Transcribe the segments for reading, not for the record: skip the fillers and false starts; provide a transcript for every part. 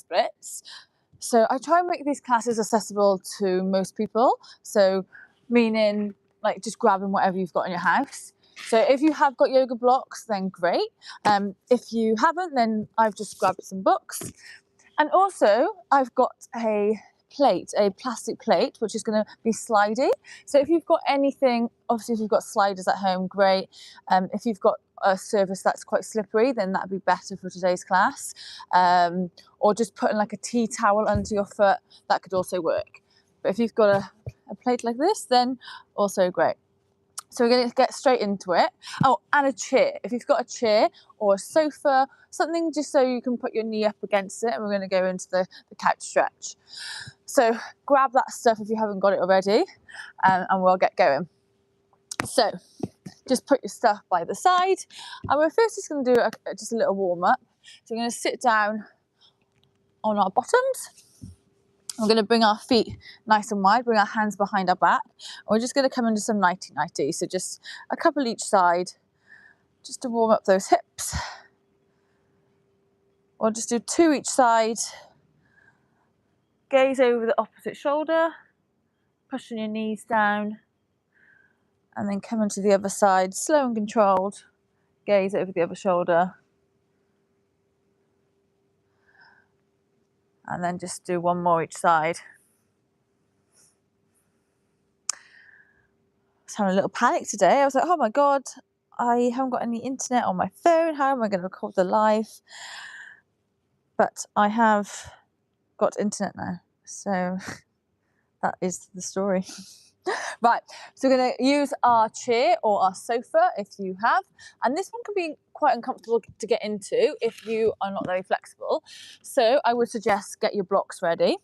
splits. So I try and make these classes accessible to most people. So meaning like just grabbing whatever you've got in your house. So if you have got yoga blocks, then great. If you haven't, then I've just grabbed some books. And also I've got a plastic plate, which is going to be slidey. So if you've got anything, obviously if you've got sliders at home, great. If you've got a surface that's quite slippery, then that'd be better for today's class. Or just putting like a tea towel under your foot, that could also work. But if you've got a plate like this, then also great. So we're going to get straight into it. Oh, and a chair. If you've got a chair or a sofa, something just so you can put your knee up against it, and we're going to go into the couch stretch. So grab that stuff if you haven't got it already, and we'll get going. So just put your stuff by the side, and we're first just going to do just a little warm up. So we're going to sit down on our bottoms. We're going to bring our feet nice and wide, bring our hands behind our back. And we're just going to come into some nighty-nighty. So just a couple each side, just to warm up those hips. Or just do 2 each side. Gaze over the opposite shoulder, pushing your knees down. And then come into the other side, slow and controlled. Gaze over the other shoulder. And then just do 1 more each side. I was having a little panic today. I was like, oh my God, I haven't got any internet on my phone. How am I going to record the live? But I have got internet now. So that is the story. Right, so we're going to use our chair or our sofa if you have, and this one can be quite uncomfortable to get into if you are not very flexible. So I would suggest get your blocks ready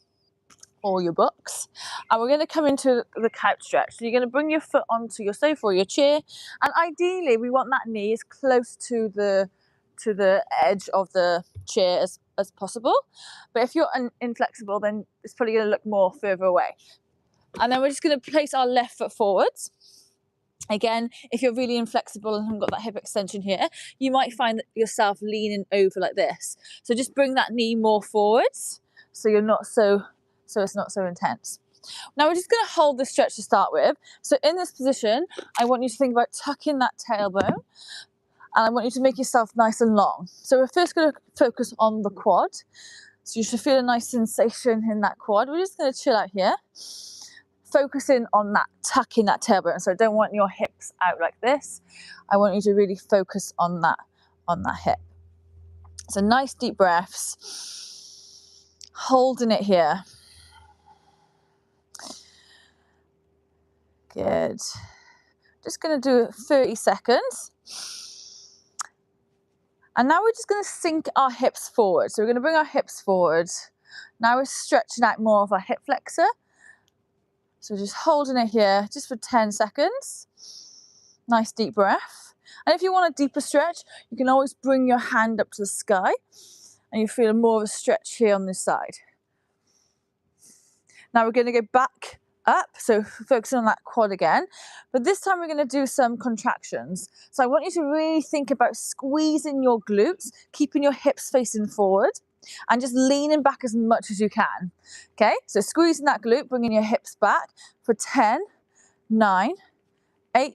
or your books, and we're going to come into the couch stretch. So you're going to bring your foot onto your sofa or your chair, and ideally we want that knee as close to the edge of the chair as possible. But if you're inflexible, then it's probably going to look more further away. And then we're just going to place our left foot forwards. Again, if you're really inflexible and haven't got that hip extension here, you might find yourself leaning over like this. So just bring that knee more forwards so you're not so it's not so intense. Now we're just going to hold the stretch to start with. So in this position, I want you to think about tucking that tailbone, and I want you to make yourself nice and long. So we're first going to focus on the quad. So you should feel a nice sensation in that quad. We're just going to chill out here. Focusing on that, tucking that tailbone. So I don't want your hips out like this. I want you to really focus on that hip. So nice deep breaths. Holding it here. Good. Just going to do 30 seconds. And now we're just going to sink our hips forward. So we're going to bring our hips forward. Now we're stretching out more of our hip flexor. So just holding it here just for 10 seconds. Nice deep breath. And if you want a deeper stretch, you can always bring your hand up to the sky and you feel more of a stretch here on this side. Now we're going to go back up, so focusing on that quad again. But this time we're going to do some contractions. So I want you to really think about squeezing your glutes, keeping your hips facing forward, and just leaning back as much as you can. Okay, so squeezing that glute, bringing your hips back for 10, 9, 8,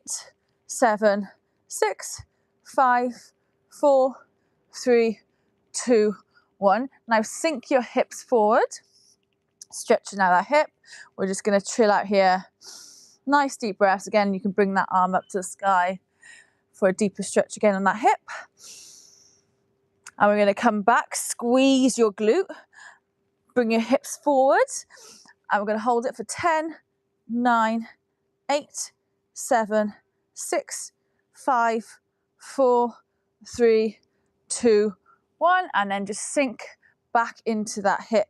7, 6, 5, 4, 3, 2, 1. Now sink your hips forward, stretching out that hip. We're just going to chill out here. Nice deep breaths. Again, you can bring that arm up to the sky for a deeper stretch again on that hip. And we're going to come back, squeeze your glute, bring your hips forward, and we're going to hold it for 10, 9, 8, 7, 6, 5, 4, 3, 2, 1, and then just sink back into that hip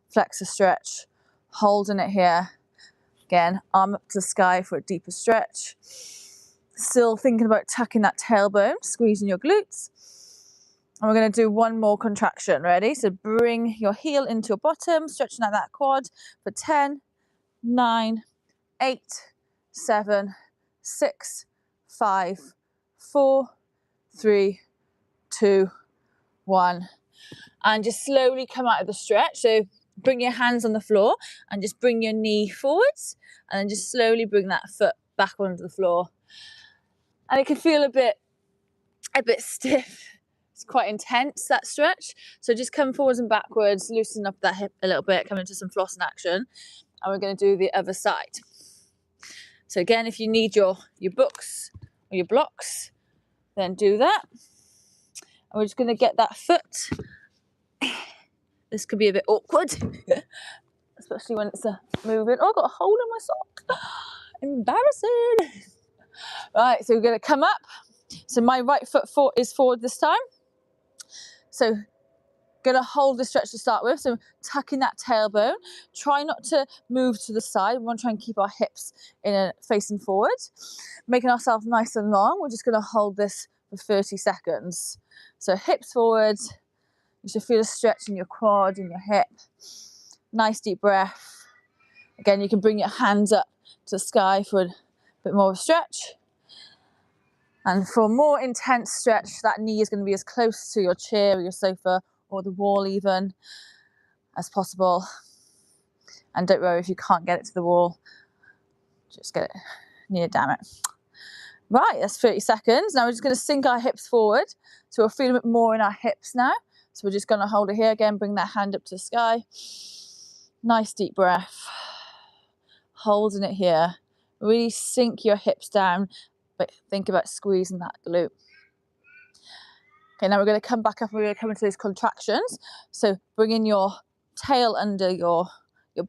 flexor stretch, holding it here. Again, arm up to the sky for a deeper stretch. Still thinking about tucking that tailbone, squeezing your glutes. And we're going to do 1 more contraction. Ready? So bring your heel into your bottom, stretching out that quad for 10, 9, 8, 7, 6, 5, 4, 3, 2, 1. and just slowly come out of the stretch. So bring your hands on the floor and just bring your knee forwards, and then just slowly bring that foot back onto the floor. And it can feel a bit stiff. It's quite intense, that stretch. So just come forwards and backwards, loosen up that hip a little bit, come into some flossing action. And we're going to do the other side. So again, if you need your books or your blocks, then do that. And we're just going to get that foot. This could be a bit awkward, especially when it's moving. Oh, I've got a hole in my sock. Embarrassing. Right, so we're going to come up. So my right foot is forward this time. So going to hold the stretch to start with. So tucking that tailbone. Try not to move to the side. We want to try and keep our hips facing forward. Making ourselves nice and long. We're just going to hold this for 30 seconds. So hips forward. You should feel a stretch in your quad and your hip. Nice deep breath. Again, you can bring your hands up to the sky for a bit more of a stretch. And for a more intense stretch, that knee is going to be as close to your chair or your sofa or the wall even as possible. And don't worry if you can't get it to the wall. Just get it near, damn it. Right, that's 30 seconds. Now we're just going to sink our hips forward. So we'll feel a bit more in our hips now. So we're just going to hold it here again, bring that hand up to the sky. Nice deep breath. Holding it here. Really sink your hips down, but think about squeezing that glute. Okay, now we're going to come back up and we're going to come into those contractions. So bring in your tail under your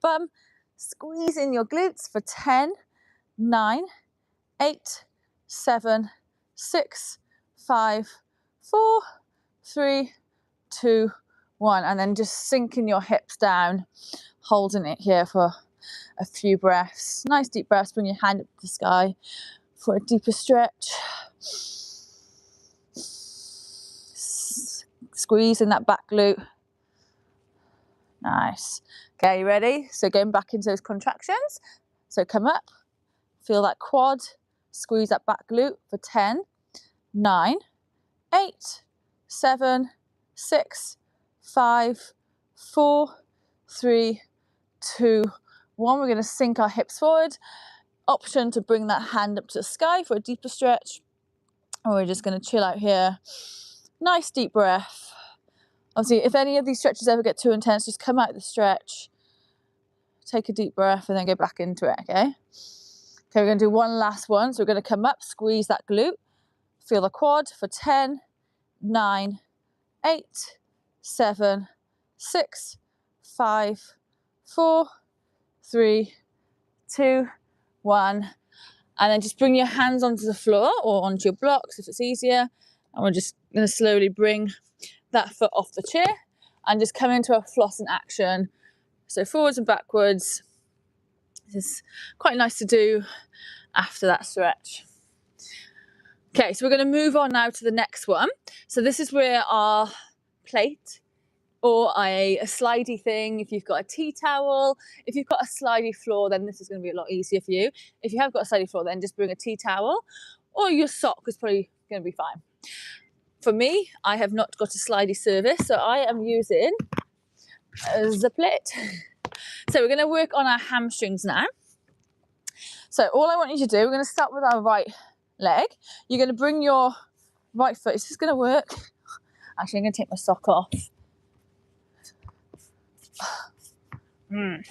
bum. Squeeze in your glutes for 10, 9, 8, 7, 6, 5, 4, 3, 2, 1. And then just sinking your hips down, holding it here for a few breaths. Nice deep breaths. Bring your hand up to the sky for a deeper stretch. Squeeze in that back glute. Nice. Okay, you ready? So going back into those contractions. So come up, feel that quad, squeeze that back glute for 10, 9, 8, 7, 6, 5, 4, 3, 2, 1. We're going to sink our hips forward. Option to bring that hand up to the sky for a deeper stretch. And we're just going to chill out here. Nice deep breath. Obviously, if any of these stretches ever get too intense, just come out of the stretch, take a deep breath, and then go back into it, okay? Okay, we're going to do one last one. So we're going to come up, squeeze that glute, feel the quad for 10, 9, 8, 7, 6, 5, 4, 3, 2, 1. And then just bring your hands onto the floor or onto your blocks if it's easier. And we're just going to slowly bring that foot off the chair and just come into a flossing action. So forwards and backwards. This is quite nice to do after that stretch. Okay, so we're going to move on now to the next one. So this is where our plate or a slidey thing, if you've got a tea towel, if you've got a slidey floor, then this is going to be a lot easier for you. If you have got a slidey floor, then just bring a tea towel, or your sock is probably going to be fine. For me, I have not got a slidey service, so I am using the plate. So we're going to work on our hamstrings now. So all I want you to do, we're going to start with our right leg. You're going to bring your right foot. Is this going to work? Actually, I'm going to take my sock off. Okay,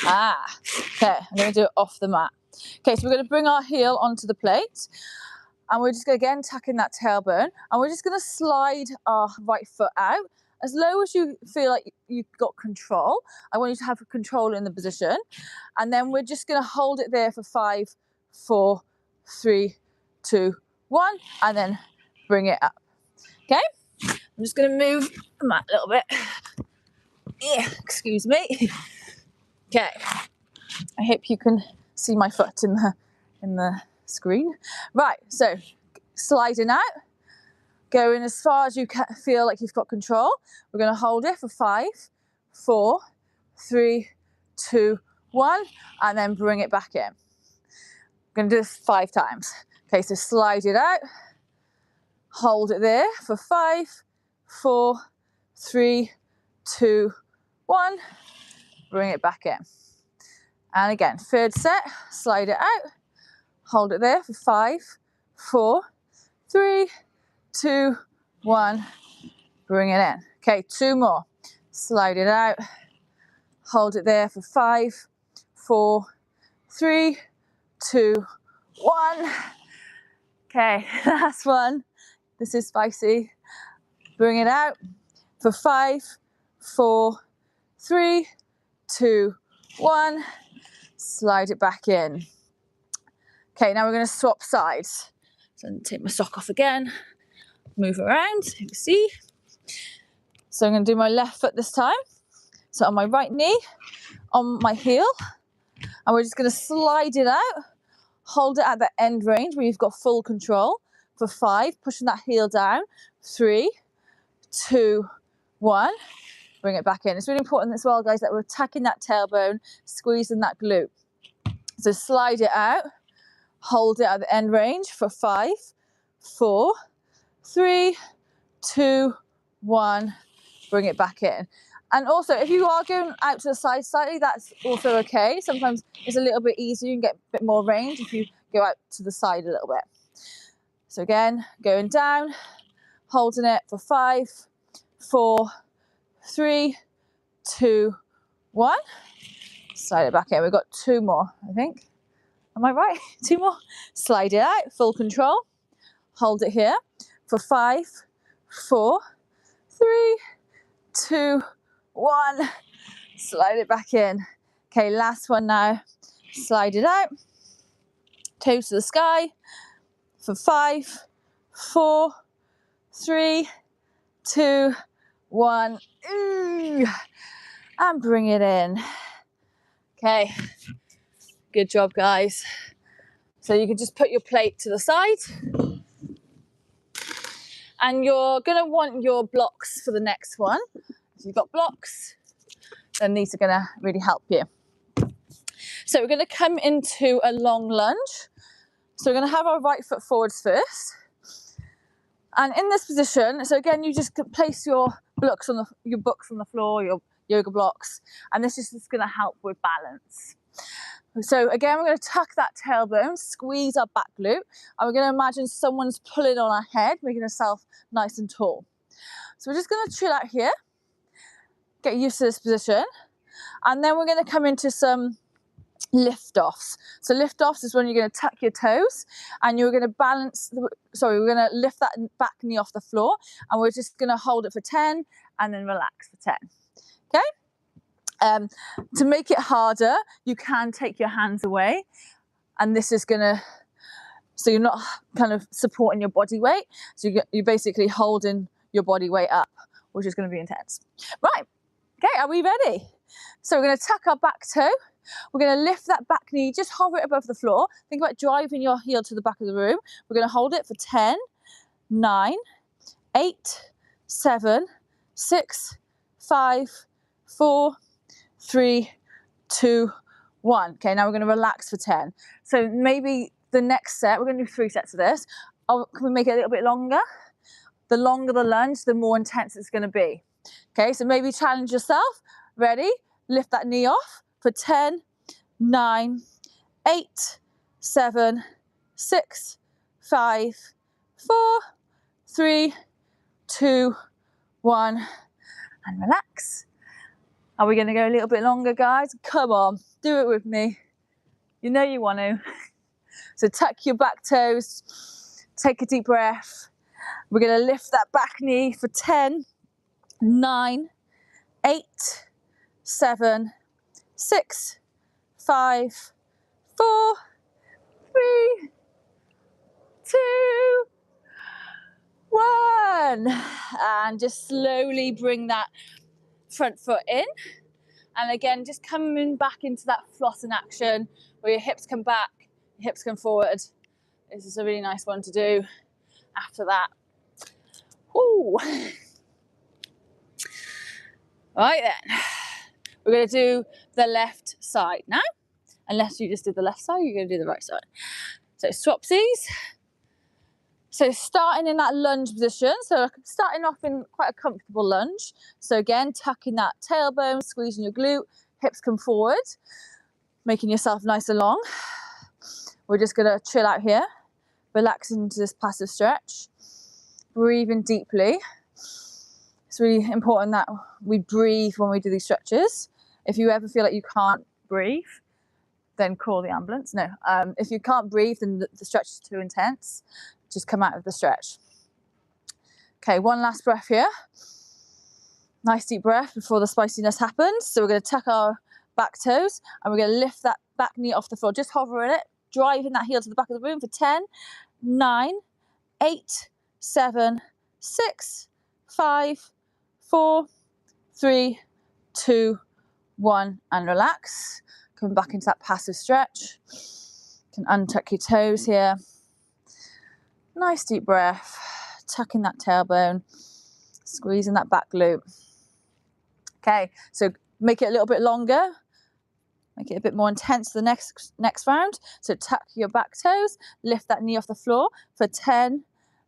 I'm going to do it off the mat. Okay, so we're going to bring our heel onto the plate. And we're just going to again tuck in that tailbone. And we're just going to slide our right foot out as low as you feel like you've got control. I want you to have control in the position. And then we're just going to hold it there for 5, 4, 3, 2, 1. And then bring it up. Okay? I'm just going to move the mat a little bit. Yeah, excuse me. Okay. I hope you can see my foot in the screen. Right, so sliding out, going as far as you can, feel like you've got control. We're going to hold it for 5, 4, 3, 2, 1, and then bring it back in. We're going to do this 5 times. Okay, so slide it out, hold it there for 5, 4, 3, 2, 1. Bring it back in. And again, third set, slide it out. Hold it there for 5, 4, 3, 2, 1. Bring it in. Okay, 2 more. Slide it out. Hold it there for 5, 4, 3, 2, 1. Okay, last one. This is spicy. Bring it out for 5, 4, 3, 2, 1. Slide it back in. Okay, now we're going to swap sides. So I'm going to take my sock off again. Move around, you can see. So I'm going to do my left foot this time. So on my right knee, on my heel. And we're just going to slide it out. Hold it at the end range where you've got full control for 5. Pushing that heel down. 3, 2, 1. Bring it back in. It's really important as well, guys, that we're attacking that tailbone, squeezing that glute. So slide it out. Hold it at the end range for 5, 4, 3, 2, 1. Bring it back in. And also, if you are going out to the side slightly, that's also okay. Sometimes it's a little bit easier. You can get a bit more range if you go out to the side a little bit. So again, going down, holding it for 5, 4, 3, 2, 1. Slide it back in. We've got 2 more, I think. Am I right? 2 more. Slide it out, full control. Hold it here for 5, 4, 3, 2, 1. Slide it back in. Okay, last one now. Slide it out. Toes to the sky for 5, 4, 3, 2, 1. Ooh. And bring it in. Okay, good job, guys. So you can just put your plate to the side. And you're going to want your blocks for the next one. If you've got blocks, then these are going to really help you. So we're going to come into a long lunge. So we're going to have our right foot forwards first. And in this position, so again, you just place your books on the floor, your yoga blocks, and this is just going to help with balance. So again, we're going to tuck that tailbone, squeeze our back glute, and we're going to imagine someone's pulling on our head, making ourselves nice and tall. So we're just going to chill out here, get used to this position, and then we're going to come into some liftoffs. So liftoffs is when you're going to tuck your toes, and you're going to we're going to lift that back knee off the floor, and we're just going to hold it for 10, and then relax for 10. Okay? To make it harder, you can take your hands away, and this is gonna, so you're not kind of supporting your body weight, so you're basically holding your body weight up, which is going to be intense. Right, okay, are we ready? So we're going to tuck our back toe, we're going to lift that back knee, just hover it above the floor, think about driving your heel to the back of the room. We're going to hold it for 10, 9, 8, 7, 6, 5, 4, 3, 2, 1. Okay, now we're going to relax for 10. So maybe the next set, we're going to do 3 sets of this. Can we make it a little bit longer? The longer the lunge, the more intense it's going to be. Okay, so maybe challenge yourself. Ready? Lift that knee off for 10, 9, 8, 7, 6, 5, 4, 3, 2, 1, and relax. Are we going to go a little bit longer, guys? Come on, do it with me. You know you want to. So tuck your back toes, take a deep breath. We're going to lift that back knee for 10, 9, 8, 7, 6, 5, 4, 3, 2, 1. And just slowly bring that front foot in. And again, just coming back into that flossing action where your hips come back, your hips come forward. This is a really nice one to do after that. Ooh. Right then, we're going to do the left side now. Unless you just did the left side, you're going to do the right side. So swapsies. So starting in that lunge position, so starting off in quite a comfortable lunge. So again, tucking that tailbone, squeezing your glute, hips come forward, making yourself nice and long. We're just gonna chill out here, relax into this passive stretch, breathing deeply. It's really important that we breathe when we do these stretches. If you ever feel like you can't breathe, then call the ambulance. No, if you can't breathe and the stretch is too intense, just come out of the stretch. Okay, one last breath here. Nice deep breath before the spiciness happens. So we're going to tuck our back toes and we're going to lift that back knee off the floor. Just hovering it, driving that heel to the back of the room for 10, 9, 8, 7, 6, 5, 4, 3, 2, 1, and relax. Coming back into that passive stretch. You can untuck your toes here. Nice deep breath, tucking that tailbone, squeezing that back glute. Okay, so make it a little bit longer, make it a bit more intense the next round. So tuck your back toes, lift that knee off the floor for 10,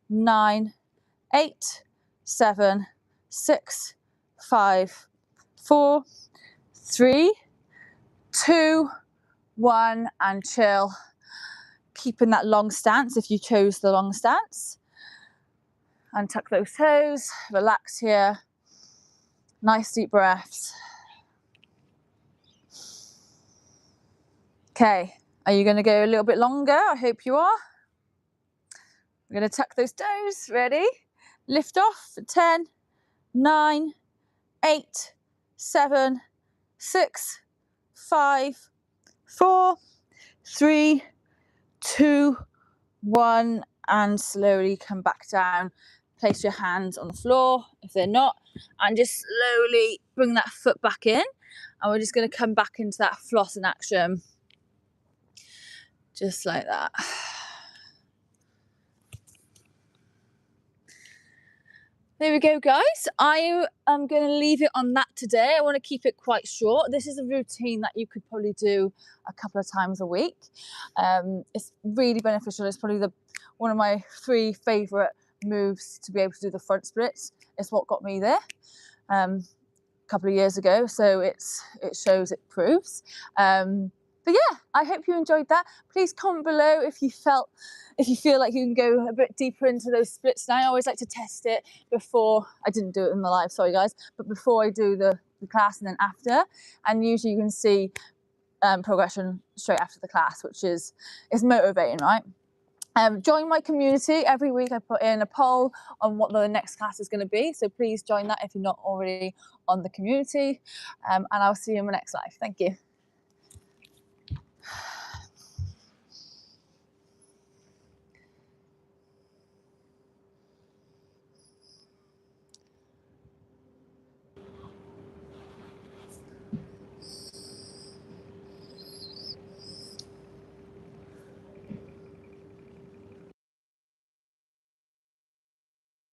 9, 8, 7, 6, 5, 4, 3, 2, 1, and chill. Keeping that long stance if you chose the long stance. Untuck those toes, relax here. Nice deep breaths. Okay, are you going to go a little bit longer? I hope you are. We're going to tuck those toes, ready? Lift off for 10, 9, 8, 7, 6, 5, 4, 3, 2, 1, and slowly come back down. Place your hands on the floor if they're not, and just slowly bring that foot back in. And we're just going to come back into that floss in action. Just like that. There we go, guys. I am going to leave it on that today. I want to keep it quite short. This is a routine that you could probably do a couple of times a week. It's really beneficial. It's probably one of my 3 favourite moves to be able to do the front splits. It's what got me there a couple of years ago. So it shows, it proves. But yeah, I hope you enjoyed that. Please comment below if you feel like you can go a bit deeper into those splits. And I always like to test it before. I didn't do it in the live, sorry guys, but before I do the class and then after. And usually you can see progression straight after the class, which is motivating, right? Join my community. Every week I put in a poll on what the next class is going to be. So please join that if you're not already on the community. And I'll see you in my next live. Thank you.